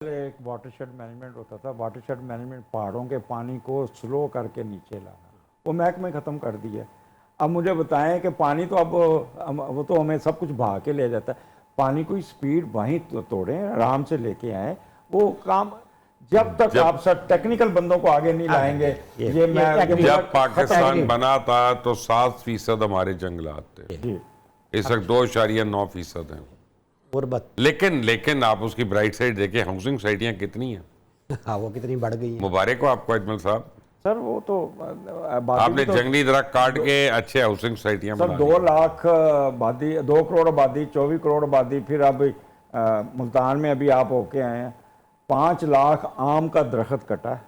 एक watershed management होता था। वाटरशेड मैनेजमेंट पहाड़ों के पानी को स्लो करके नीचे लाना, वो महकमे ख़त्म कर दिया। अब मुझे बताएं कि पानी तो अब वो तो हमें सब कुछ बहा के ले जाता है। पानी को स्पीड वहीं तोड़ें, आराम से लेके आए वो काम। जब तक आप सब टेक्निकल बंदों को आगे नहीं लाएंगे, जब पाकिस्तान बना था तो 7% हमारे जंगलात थे, इस वक्त 2.9% हैं। लेकिन आप उसकी ब्राइट साइड देखिए, हाउसिंग सोसाइटियां कितनी हैं। हाँ, वो कितनी बढ़ गई हैं। मुबारक हो आपको अजमल साहब। सर वो तो आपने तो जंगली दरख्त काट के अच्छे हाउसिंग सोसाइटियां सर बना 2 लाख आबादी, 2 करोड़ आबादी, 24 करोड़ आबादी। फिर अब मुल्तान में अभी आप होके आए हैं, 5 लाख आम का दरख्त कटा है।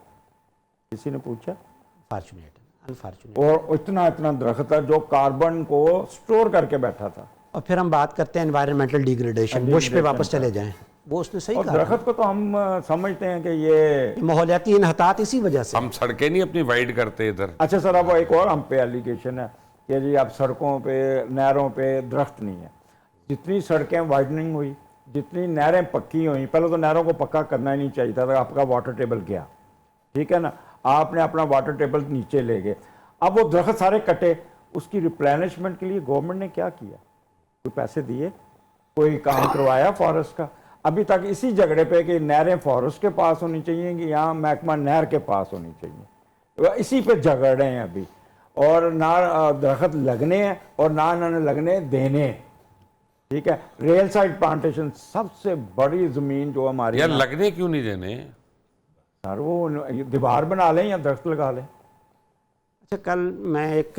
किसी ने पूछा? अनफॉर्चुनेट। और इतना इतना दरख्त है जो कार्बन को स्टोर करके बैठा था। और फिर हम बात करते हैं एनवायरमेंटल डिग्रेडेशन, बुश पे वापस चले जाएं, वो उसने सही कहा। दरख्त को तो हम समझते हैं कि ये माहौलियाती इन्हतात इसी वजह से। हम सड़कें नहीं अपनी वाइड करते इधर। अच्छा सर, अब एक और हम पे एलिगेशन है कि जी आप सड़कों पे, नहरों पे दरख्त नहीं है। जितनी सड़कें वाइडनिंग हुई, जितनी नहरें पक्की हुई, पहले तो नहरों को पक्का करना ही नहीं चाहिए था, आपका वाटर टेबल गया, ठीक है ना, आपने अपना वाटर टेबल नीचे ले गए। अब वो दरख्त सारे कटे, उसकी रिप्लेनिशमेंट के लिए गवर्नमेंट ने क्या किया? कोई पैसे दिए, कोई काम करवाया फॉरेस्ट का? अभी तक इसी झगड़े पे कि नहरें फॉरेस्ट के पास होनी चाहिए कि यहाँ महकमा नहर के पास होनी चाहिए, इसी पे झगड़ रहे हैं अभी। और ना दरख्त लगने हैं और ना इन्होंने लगने देने, ठीक है। रेल साइड प्लांटेशन सबसे बड़ी जमीन जो हमारी, यार लगने क्यों नहीं देने सर? वो दीवार बना लें या दरख्त लगा लें। अच्छा, कल मैं एक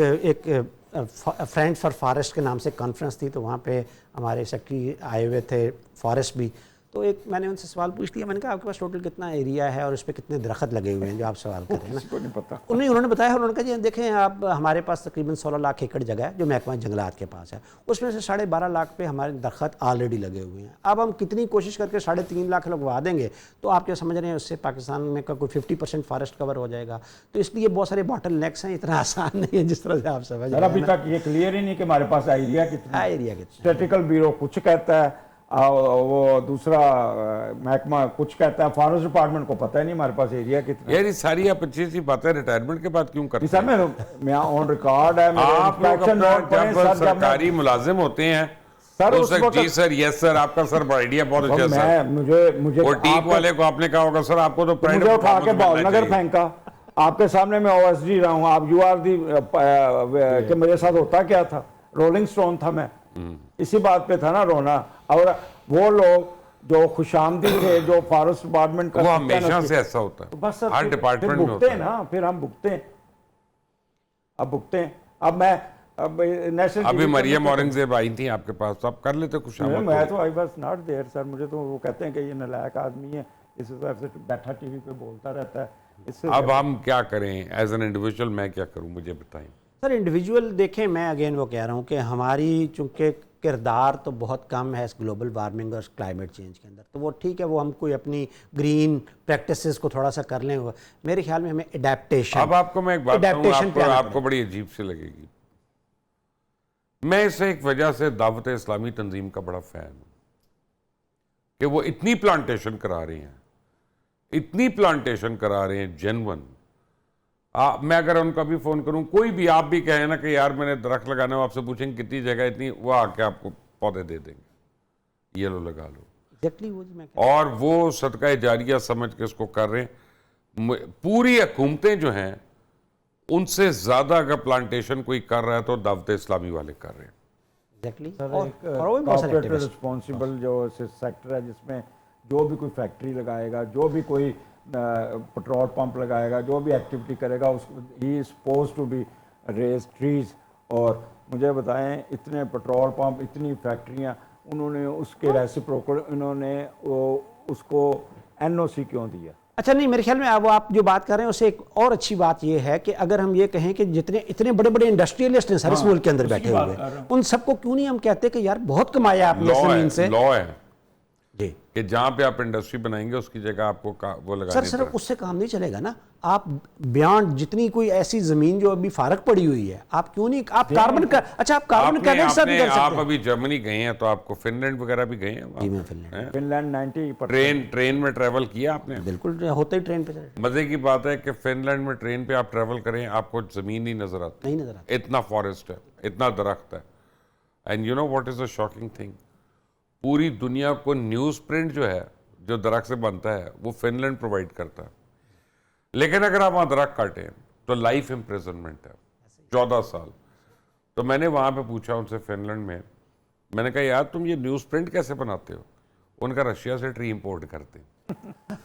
फ्रेंड्स फॉर फॉरेस्ट के नाम से कॉन्फ्रेंस थी, तो वहाँ पे हमारे सेक्रेटरी आए हुए थे, फॉरेस्ट भी। तो एक मैंने उनसे सवाल पूछ लिया, मैंने कहा आपके पास टोटल कितना एरिया है और उस पर कितने दरख्त लगे हुए हैं जो आप सवाल कर रहे हैं ना? नहीं पता। उन्होंने बताया, उन्होंने कहा जी देखें आप, हमारे पास तकरीबन 16 लाख एकड़ जगह है जो महकमा जंगलात के पास है, उसमें से 12.5 लाख पे हमारे दरख्त ऑलरेडी लगे हुए हैं। अब हम कितनी कोशिश करके 3.5 लाख लगवा देंगे तो आप क्या समझ रहे हैं उससे पाकिस्तान में का कोई 50% फॉरेस्ट कवर हो जाएगा? तो इसलिए बहुत सारे बॉटल नेक्स हैं, इतना आसान नहीं है जिस तरह से आप समझ रहे हैं। अभी तक ये क्लियर ही नहीं कि हमारे पास एरिया कितना, स्टैटिकल ब्यूरो कुछ कहता है, वो दूसरा महकमा कुछ कहता है, फॉरेस्ट डिपार्टमेंट को पता ही नहीं हमारे पास एरिया कितना। यार ये सारी आप अच्छी सी बातें रिटायरमेंट के बाद क्यों करते हैं? मैं ऑन रिकॉर्ड है, आप लोग जब सरकारी मुलाजिम होते हैं सर, उस वक्त जी सर, यस सर, आपका सर आइडिया बहुत अच्छा सर। मुझे और टीम वाले को आपने कहा होगा सर आपको तो मुझे उठा के बालनगर फेंका, आपके सामने मैं ओएसडी रहा हूँ, आप यूआर दी कि मेरे साथ होता क्या था? रोलिंग स्टोन था मैं, इसी बात पे था ना रोना। और वो लोग जो खुशामदी थे, जो फॉरेस्ट डिपार्टमेंट का, वो हमेशा से ऐसा होता है, बस सर हर डिपार्टमेंट में भुगते हैं ना, फिर हम भुगते हैं, अब भुगते हैं। अब मैं नेशनल, अभी मरियम औरंगजेब आई थी आपके पास, आप कर लेते कुछ? मैं तो I was not there sir, मुझे तो वो कहते हैं कि ये नालायक आदमी है, इस हिसाब से बैठा टीवी पे बोलता रहता है। अब हम क्या करें एज एन इंडिविजुअल? मैं क्या करूं, मुझे बताएं सर। इंडिविजुअल देखें, मैं अगेन वो कह रहा हूँ कि हमारी चूंकि किरदार तो बहुत कम है इस ग्लोबल वार्मिंग और क्लाइमेट चेंज के अंदर, तो वो ठीक है, वो हम कोई अपनी ग्रीन प्रैक्टिसेस को थोड़ा सा कर लें, मेरे ख्याल में हमें एडेप्टेशन। अब आपको मैं एक बात कहूँ, आपको बड़ी अजीब सी लगेगी। मैं इसे एक वजह से दावत इस्लामी तंजीम का बड़ा फैन हूँ कि वो इतनी प्लांटेशन करा रहे हैं, इतनी प्लांटेशन करा रहे हैं जेन्युइन। मैं अगर उनका भी फ़ोन करूं, कोई भी आप भी कहें ना कि यार मैंने दरख्त लगाना हो, आपसे पूछेंगे कितनी जगह, इतनी, वो आके आपको पौधे दे देंगे, ये लो लगा लो। एक्जेक्टली वो मैं और वो सदका जारिया समझ के इसको कर रहे हैं। पूरी हुकूमतें जो हैं उनसे ज़्यादा अगर प्लांटेशन कोई कर रहा है तो दावत इस्लामी वाले कर रहे हैं। कॉर्पोरेट रिस्पॉन्सिबल जो सेक्टर है, जिसमें जो भी कोई फैक्ट्री लगाएगा, जो भी कोई पेट्रोल पंप लगाएगा, जो भी एक्टिविटी करेगा, उसको ही is supposed to be raise trees. और मुझे बताएं, इतने पेट्रोल पंप, इतनी फैक्ट्रियां, उन्होंने उसके रेसिप्रोकल उन्होंने उसको एनओसी क्यों दिया? अच्छा, नहीं, मेरे ख्याल में अब आप जो बात कर रहे हैं उससे एक और अच्छी बात यह है कि अगर हम ये कहें कि जितने इतने बड़े बड़े इंडस्ट्रियलिस्ट हैं सारे मुल्क के अंदर बैठे हुए, उन सबको क्यों नहीं हम कहते कि यार बहुत कमाया आपने जमीन से? लॉ है जी। कि जहां पे आप इंडस्ट्री बनाएंगे उसकी जगह आपको वो सर लगाने सिर्फ उससे काम नहीं चलेगा ना, आप बियॉन्ड जितनी कोई ऐसी जमीन जो अभी फारक पड़ी हुई है, आप क्यों नहीं, आप कार्बन का, अच्छा आप कार्बन क्रेडिट सब कर सकते आप हैं। अभी जर्मनी गए हैं तो आपको फिनलैंड वगैरह भी गए हैं जी मैं फिनलैंड, फिनलैंड 90%। ट्रेन में ट्रेवल किया आपने? बिल्कुल होते ही ट्रेन पे चले, मजे की बात है कि फिनलैंड में ट्रेन पे आप ट्रेवल करें आपको जमीन नहीं नजर आती, नहीं नजर आता। इतना फॉरेस्ट है, इतना दरख्त है। And you know what is the shocking thing, पूरी दुनिया को न्यूज प्रिंट जो है जो दरख्त से बनता है वो फिनलैंड प्रोवाइड करता है, लेकिन अगर आप वहां दरख्त काटें तो लाइफ इम्प्रिजनमेंट है 14 साल। तो मैंने वहां पे पूछा उनसे फिनलैंड में, मैंने कहा यार तुम ये न्यूज प्रिंट कैसे बनाते हो? उनका रशिया से ट्री इंपोर्ट करते हैं।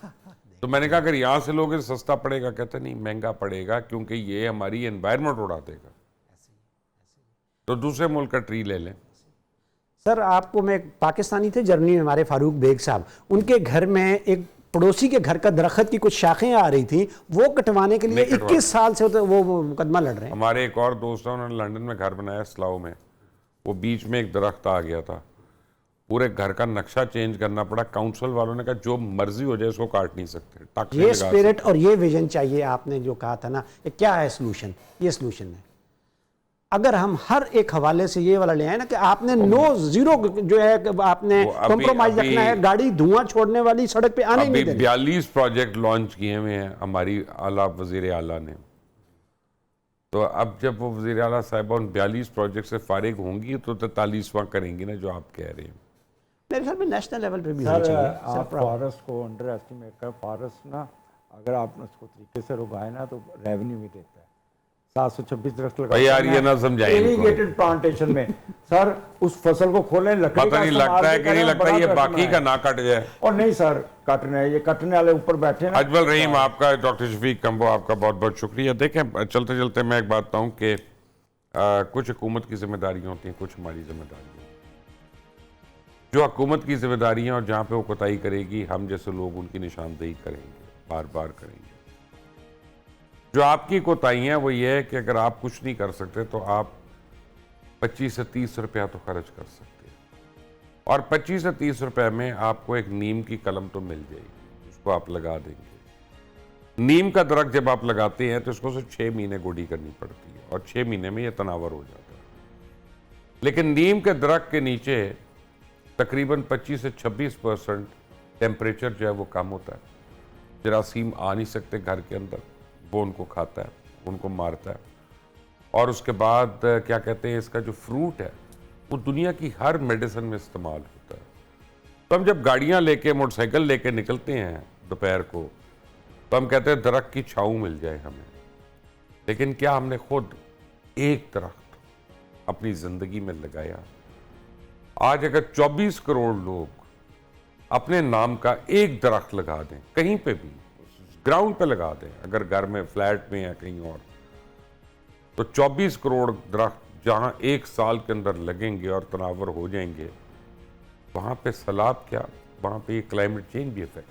तो मैंने कहा अगर यहाँ से लोगे तो सस्ता पड़ेगा, कहते नहीं महंगा पड़ेगा क्योंकि ये हमारी एनवायरनमेंट उड़ा देगा, तो दूसरे मुल्क का ट्री ले लें। सर आपको मैं, पाकिस्तानी थे जर्मनी में हमारे फारूक बेग साहब, उनके घर में एक पड़ोसी के घर का दरख्त की कुछ शाखें आ रही थी, वो कटवाने के लिए 21 साल से वो मुकदमा लड़ रहे हैं। हमारे एक और दोस्त है, उन्होंने लंदन में घर बनाया स्लाउ में, वो बीच में एक दरख्त आ गया था, पूरे घर का नक्शा चेंज करना पड़ा। काउंसिल वालों ने कहा जो मर्जी हो जाए इसको काट नहीं सकते, टक से ये लगा स्पिरिट और ये विजन चाहिए। आपने जो कहा था ना, ये क्या है सोल्यूशन, ये सोल्यूशन है। अगर हम हर एक हवाले से ये वाला ले आए ना कि आपने नो जीरो जो है आपने कॉम्प्रोमाइज रखना है, गाड़ी धुआं छोड़ने वाली सड़क पे आने नहीं देनी। 42 प्रोजेक्ट लॉन्च किए हुए हैं हमारी आला वजीर आला ने, तो अब जब वो वजीर आला साहिबा उन 42 प्रोजेक्ट से फारिग होंगी तो 43वां करेंगी ना जो आप कह रहे हैं। मेरे ख्याल में नेशनल लेवल पे भी होना सर चाहिए। आप फॉरेस्ट को अंडर एस्टिमेट कर, फॉरेस्ट ना अगर आपने उसको तरीके से उगाए ना तो रेवेन्यू भी देता है। 726 दरख्त लगाते भाई यार ये ना समझाएं इनको। इरिगेटेड प्लांटेशन में सर उस फसल को खोलें, लकड़ी पता नहीं लगता है कि नहीं लगता ये बाकी का ना कट जाए। और नहीं सर काटने है, ये कटने वाले ऊपर बैठे ना। अजमल रहीम आपका, डॉक्टर शफीक कंबो आपका बहुत बहुत शुक्रिया। देखें चलते चलते मैं एक बात बताऊं कि कुछ हुकूमत की जिम्मेदारियां होती हैं, कुछ हमारी जिम्मेदारियां। जो हुकूमत की जिम्मेदारियां और जहाँ पे वो कोताही करेगी हम जैसे लोग उनकी निशानदेही करेंगे, बार बार करेंगे। जो आपकी कोताही है वो ये है कि अगर आप कुछ नहीं कर सकते तो आप 25 से 30 रुपया तो खर्च कर सकते हैं, और 25 से 30 रुपए में आपको एक नीम की कलम तो मिल जाएगी, उसको आप लगा देंगे। नीम का दरख्त जब आप लगाते हैं तो उसको सिर्फ 6 महीने गोडी करनी पड़ती है और 6 महीने में ये तनावर हो जाता है। लेकिन नीम के दरख्त के नीचे तकरीबन 25 से 26% टेम्परेचर जो है वो कम होता है, जरासीम आ नहीं सकते घर के अंदर, वो उनको खाता है, उनको मारता है। और उसके बाद क्या कहते हैं, इसका जो फ्रूट है वो दुनिया की हर मेडिसिन में इस्तेमाल होता है। तो हम जब गाड़ियां लेके, मोटरसाइकिल लेके निकलते हैं दोपहर को, तो हम कहते हैं दरख्त की छाँव मिल जाए हमें, लेकिन क्या हमने खुद एक दरख्त अपनी जिंदगी में लगाया? आज अगर 24 करोड़ लोग अपने नाम का एक दरख्त लगा दें, कहीं पे भी ग्राउंड पे लगा दें, अगर घर में, फ्लैट में या कहीं और, तो 24 करोड़ दरख्त जहां एक साल के अंदर लगेंगे और तनावर हो जाएंगे, वहां पे सैलाब क्या, वहां पे ये क्लाइमेट चेंज भी इफेक्ट